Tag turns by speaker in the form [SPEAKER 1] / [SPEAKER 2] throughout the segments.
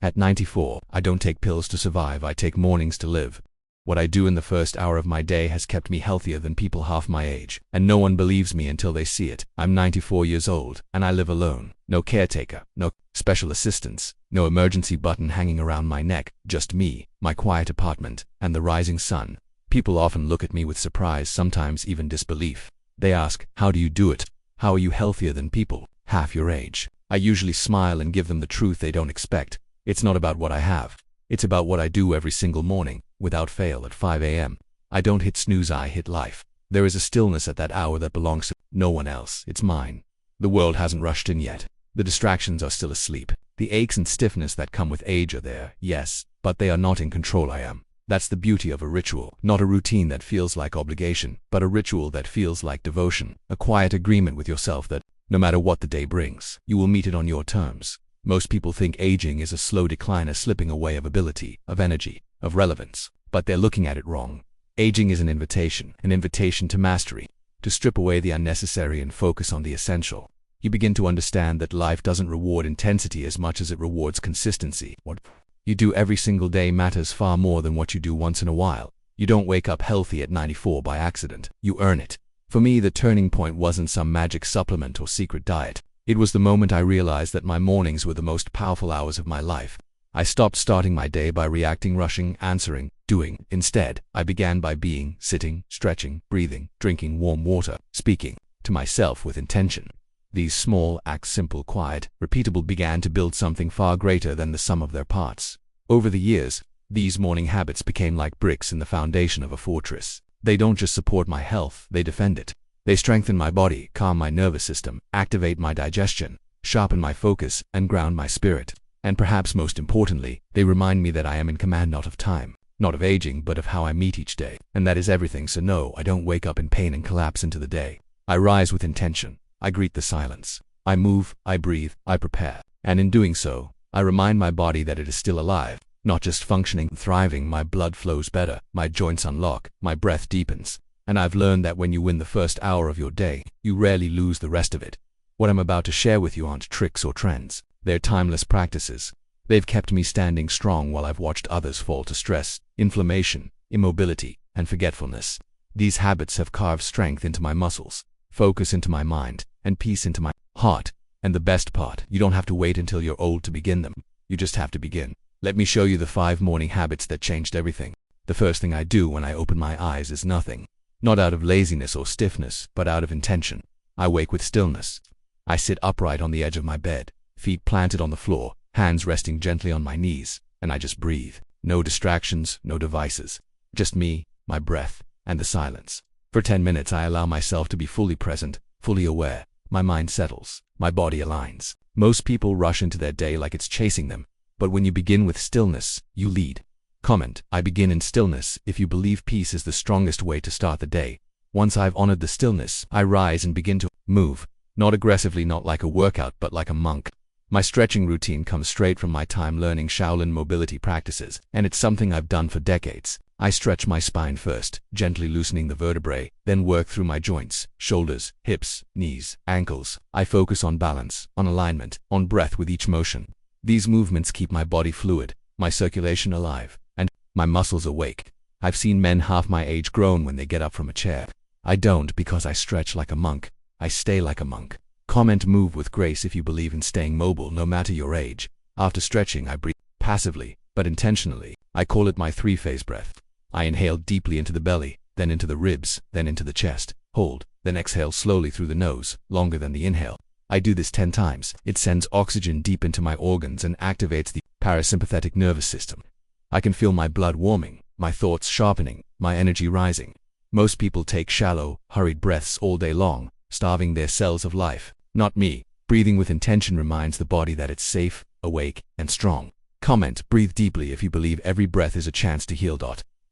[SPEAKER 1] At 94, I don't take pills to survive, I take mornings to live. What I do in the first hour of my day has kept me healthier than people half my age, and no one believes me until they see it. I'm 94 years old, and I live alone. No caretaker, no special assistants, no emergency button hanging around my neck, just me, my quiet apartment, and the rising sun. People often look at me with surprise, sometimes even disbelief. They ask, how do you do it? How are you healthier than people half your age? I usually smile and give them the truth they don't expect. It's not about what I have. It's about what I do every single morning, without fail at 5 a.m. I don't hit snooze, I hit life. There is a stillness at that hour that belongs to no one else, it's mine. The world hasn't rushed in yet. The distractions are still asleep. The aches and stiffness that come with age are there, yes, but they are not in control. I am. That's the beauty of a ritual, not a routine that feels like obligation, but a ritual that feels like devotion, a quiet agreement with yourself that, no matter what the day brings, you will meet it on your terms. Most people think aging is a slow decline, a slipping away of ability, of energy, of relevance, but they're looking at it wrong. Aging is an invitation to mastery, to strip away the unnecessary and focus on the essential. You begin to understand that life doesn't reward intensity as much as it rewards consistency. What you do every single day matters far more than what you do once in a while. You don't wake up healthy at 94 by accident. You earn it. For me, the turning point wasn't some magic supplement or secret diet. It was the moment I realized that my mornings were the most powerful hours of my life. I stopped starting my day by reacting, rushing, answering, doing. Instead, I began by being, sitting, stretching, breathing, drinking warm water, speaking to myself with intention. These small acts, simple, quiet, repeatable, began to build something far greater than the sum of their parts. Over the years, these morning habits became like bricks in the foundation of a fortress. They don't just support my health, they defend it. They strengthen my body, calm my nervous system, activate my digestion, sharpen my focus, and ground my spirit. And perhaps most importantly, they remind me that I am in command, not of time, not of aging, but of how I meet each day. And that is everything. So no, I don't wake up in pain and collapse into the day. I rise with intention. I greet the silence. I move, I breathe, I prepare. And in doing so, I remind my body that it is still alive, not just functioning, thriving. My blood flows better, my joints unlock, my breath deepens. And I've learned that when you win the first hour of your day, you rarely lose the rest of it. What I'm about to share with you aren't tricks or trends. They're timeless practices. They've kept me standing strong while I've watched others fall to stress, inflammation, immobility, and forgetfulness. These habits have carved strength into my muscles, focus into my mind, and peace into my heart. And the best part, you don't have to wait until you're old to begin them. You just have to begin. Let me show you the 5 morning habits that changed everything. The first thing I do when I open my eyes is nothing. Not out of laziness or stiffness, but out of intention. I wake with stillness. I sit upright on the edge of my bed, feet planted on the floor, hands resting gently on my knees, and I just breathe. No distractions, no devices. Just me, my breath, and the silence. For 10 minutes I allow myself to be fully present, fully aware. My mind settles, my body aligns. Most people rush into their day like it's chasing them, but when you begin with stillness, you lead. Comment, I begin in stillness if you believe peace is the strongest way to start the day. Once I've honored the stillness, I rise and begin to move. Not aggressively, not like a workout, but like a monk. My stretching routine comes straight from my time learning Shaolin mobility practices, and it's something I've done for decades. I stretch my spine first, gently loosening the vertebrae, then work through my joints, shoulders, hips, knees, ankles. I focus on balance, on alignment, on breath with each motion. These movements keep my body fluid, my circulation alive, and my muscles awake. I've seen men half my age groan when they get up from a chair. I don't, because I stretch like a monk. I stay like a monk. Comment, move with grace if you believe in staying mobile no matter your age. After stretching, I breathe passively, but intentionally. I call it my 3-phase breath. I inhale deeply into the belly, then into the ribs, then into the chest. Hold, then exhale slowly through the nose, longer than the inhale. I do this 10 times. It sends oxygen deep into my organs and activates the parasympathetic nervous system. I can feel my blood warming, my thoughts sharpening, my energy rising. Most people take shallow, hurried breaths all day long, starving their cells of life. Not me. Breathing with intention reminds the body that it's safe, awake, and strong. Comment, breathe deeply if you believe every breath is a chance to heal.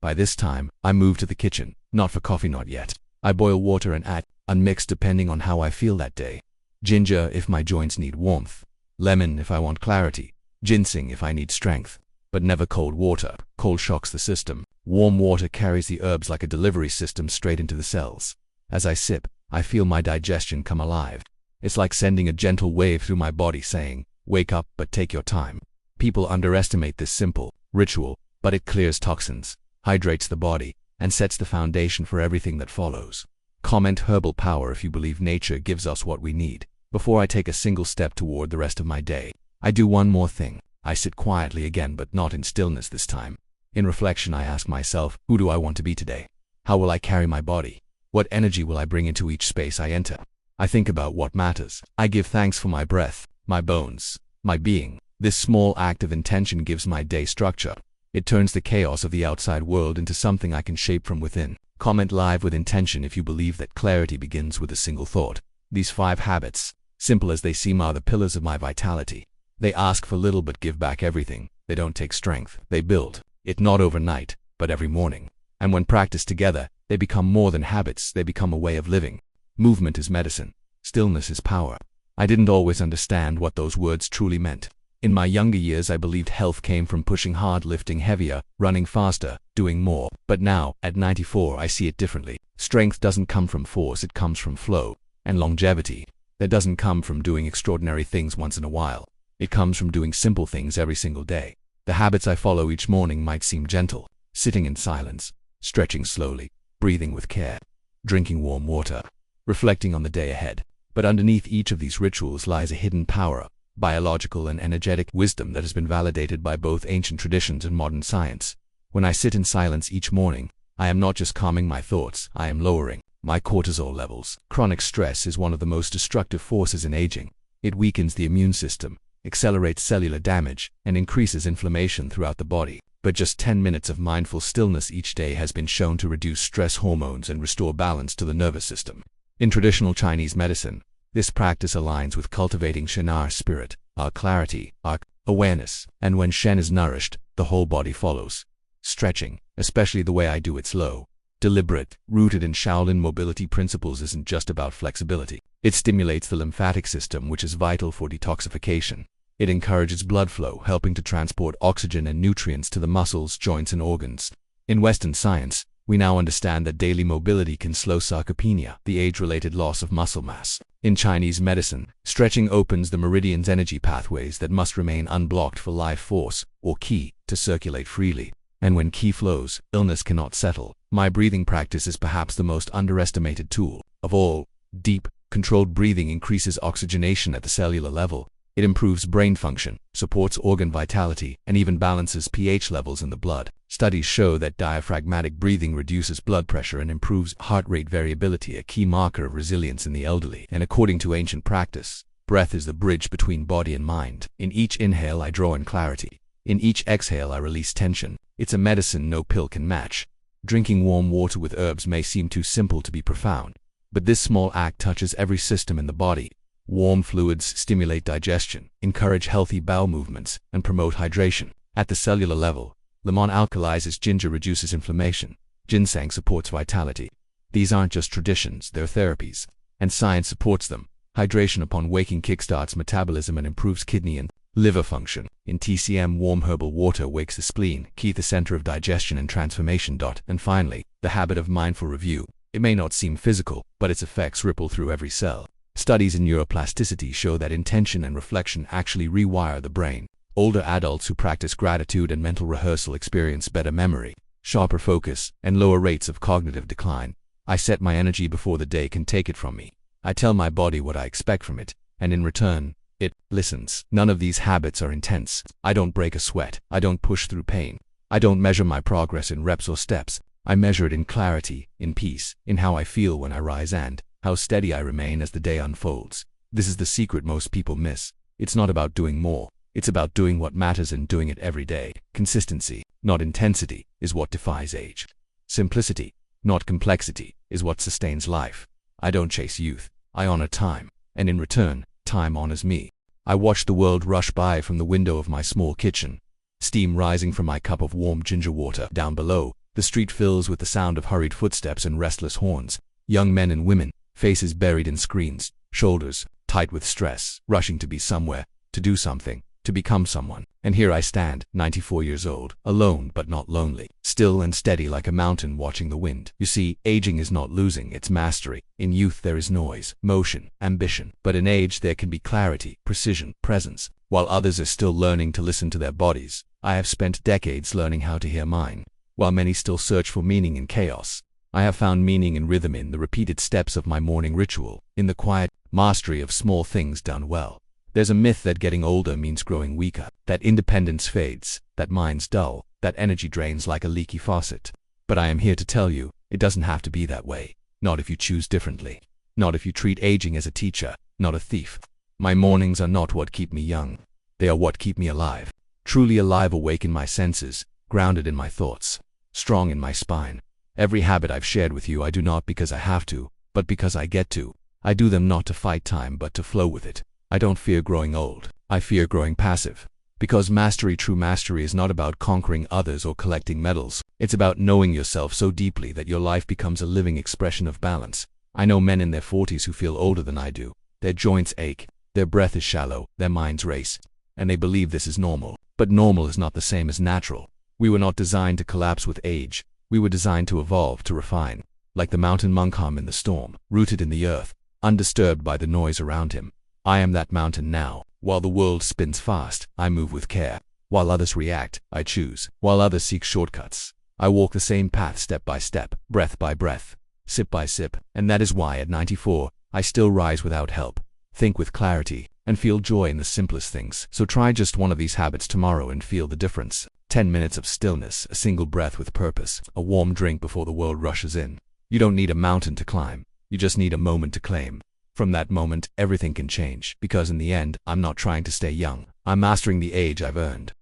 [SPEAKER 1] By this time, I move to the kitchen, not for coffee, not yet. I boil water and add unmixed depending on how I feel that day. Ginger if my joints need warmth. Lemon if I want clarity. Ginseng if I need strength. But never cold water. Cold shocks the system. Warm water carries the herbs like a delivery system straight into the cells. As I sip, I feel my digestion come alive. It's like sending a gentle wave through my body saying, wake up, but take your time. People underestimate this simple ritual, but it clears toxins, hydrates the body, and sets the foundation for everything that follows. Comment herbal power if you believe nature gives us what we need. Before I take a single step toward the rest of my day, I do one more thing. I sit quietly again, but not in stillness this time. In reflection, I ask myself, who do I want to be today? How will I carry my body? What energy will I bring into each space I enter? I think about what matters. I give thanks for my breath, my bones, my being. This small act of intention gives my day structure. It turns the chaos of the outside world into something I can shape from within. Comment live with intention if you believe that clarity begins with a single thought. These 5 habits, simple as they seem, are the pillars of my vitality. They ask for little but give back everything. They don't take strength. They build it not overnight, but every morning. And when practiced together, they become more than habits. They become a way of living. Movement is medicine. Stillness is power. I didn't always understand what those words truly meant. In my younger years, I believed health came from pushing hard, lifting heavier, running faster, doing more. But now, at 94, I see it differently. Strength doesn't come from force, it comes from flow. And longevity, that doesn't come from doing extraordinary things once in a while. It comes from doing simple things every single day. The habits I follow each morning might seem gentle: sitting in silence, stretching slowly, breathing with care, drinking warm water, reflecting on the day ahead. But underneath each of these rituals lies a hidden power, biological and energetic wisdom that has been validated by both ancient traditions and modern science. When I sit in silence each morning, I am not just calming my thoughts, I am lowering my cortisol levels. Chronic stress is one of the most destructive forces in aging. It weakens the immune system, accelerates cellular damage, and increases inflammation throughout the body. But just 10 minutes of mindful stillness each day has been shown to reduce stress hormones and restore balance to the nervous system. In traditional Chinese medicine, this practice aligns with cultivating Shen, our spirit, our clarity, our awareness. And when Shen is nourished, the whole body follows. Stretching, especially the way I do it, slow, deliberate, rooted in Shaolin mobility principles, isn't just about flexibility. It stimulates the lymphatic system, which is vital for detoxification. It encourages blood flow, helping to transport oxygen and nutrients to the muscles, joints, and organs. In Western science, we now understand that daily mobility can slow sarcopenia, the age-related loss of muscle mass. In Chinese medicine, stretching opens the meridian's energy pathways that must remain unblocked for life force, or qi, to circulate freely. And when qi flows, illness cannot settle. My breathing practice is perhaps the most underestimated tool of all. Deep, controlled breathing increases oxygenation at the cellular level. It improves brain function, supports organ vitality, and even balances pH levels in the blood. Studies show that diaphragmatic breathing reduces blood pressure and improves heart rate variability, a key marker of resilience in the elderly. And according to ancient practice, breath is the bridge between body and mind. In each inhale, I draw in clarity. In each exhale, I release tension. It's a medicine no pill can match. Drinking warm water with herbs may seem too simple to be profound, but this small act touches every system in the body. Warm fluids stimulate digestion, encourage healthy bowel movements, and promote hydration. At the cellular level, lemon alkalizes ginger, reduces inflammation. Ginseng supports vitality. These aren't just traditions, they're therapies, and science supports them. Hydration upon waking kickstarts metabolism and improves kidney and liver function. In TCM, warm herbal water wakes the spleen, key the center of digestion and transformation. And finally, the habit of mindful review. It may not seem physical, but its effects ripple through every cell. Studies in neuroplasticity show that intention and reflection actually rewire the brain. Older adults who practice gratitude and mental rehearsal experience better memory, sharper focus, and lower rates of cognitive decline. I set my energy before the day can take it from me. I tell my body what I expect from it, and in return, it listens. None of these habits are intense. I don't break a sweat. I don't push through pain. I don't measure my progress in reps or steps. I measure it in clarity, in peace, in how I feel when I rise and how steady I remain as the day unfolds. This is the secret most people miss. It's not about doing more. It's about doing what matters and doing it every day. Consistency, not intensity, is what defies age. Simplicity, not complexity, is what sustains life. I don't chase youth. I honor time. And in return, time honors me. I watch the world rush by from the window of my small kitchen. Steam rising from my cup of warm ginger water. Down below, the street fills with the sound of hurried footsteps and restless horns. Young men and women, faces buried in screens, shoulders tight with stress, rushing to be somewhere, to do something, to become someone. And here I stand, 94 years old, alone but not lonely, still and steady like a mountain watching the wind. You see, aging is not losing, it's mastery. In youth there is noise, motion, ambition, but in age there can be clarity, precision, presence. While others are still learning to listen to their bodies, I have spent decades learning how to hear mine. While many still search for meaning in chaos, I have found meaning and rhythm in the repeated steps of my morning ritual, in the quiet mastery of small things done well. There's a myth that getting older means growing weaker, that independence fades, that mind's dull, that energy drains like a leaky faucet. But I am here to tell you, it doesn't have to be that way. Not if you choose differently. Not if you treat aging as a teacher, not a thief. My mornings are not what keep me young. They are what keep me alive. Truly alive, awake in my senses, grounded in my thoughts, strong in my spine. Every habit I've shared with you I do not because I have to, but because I get to. I do them not to fight time but to flow with it. I don't fear growing old. I fear growing passive. Because mastery, true mastery, is not about conquering others or collecting medals. It's about knowing yourself so deeply that your life becomes a living expression of balance. I know men in their 40s who feel older than I do. Their joints ache, their breath is shallow, their minds race, and they believe this is normal. But normal is not the same as natural. We were not designed to collapse with age. We were designed to evolve, to refine. Like the mountain monk hum in the storm, rooted in the earth, undisturbed by the noise around him. I am that mountain now. While the world spins fast, I move with care. While others react, I choose. While others seek shortcuts, I walk the same path step by step, breath by breath, sip by sip. And that is why at 94, I still rise without help, think with clarity, and feel joy in the simplest things. So try just one of these habits tomorrow and feel the difference. 10 minutes of stillness, a single breath with purpose, a warm drink before the world rushes in. You don't need a mountain to climb. You just need a moment to claim. From that moment, everything can change, because in the end, I'm not trying to stay young. I'm mastering the age I've earned.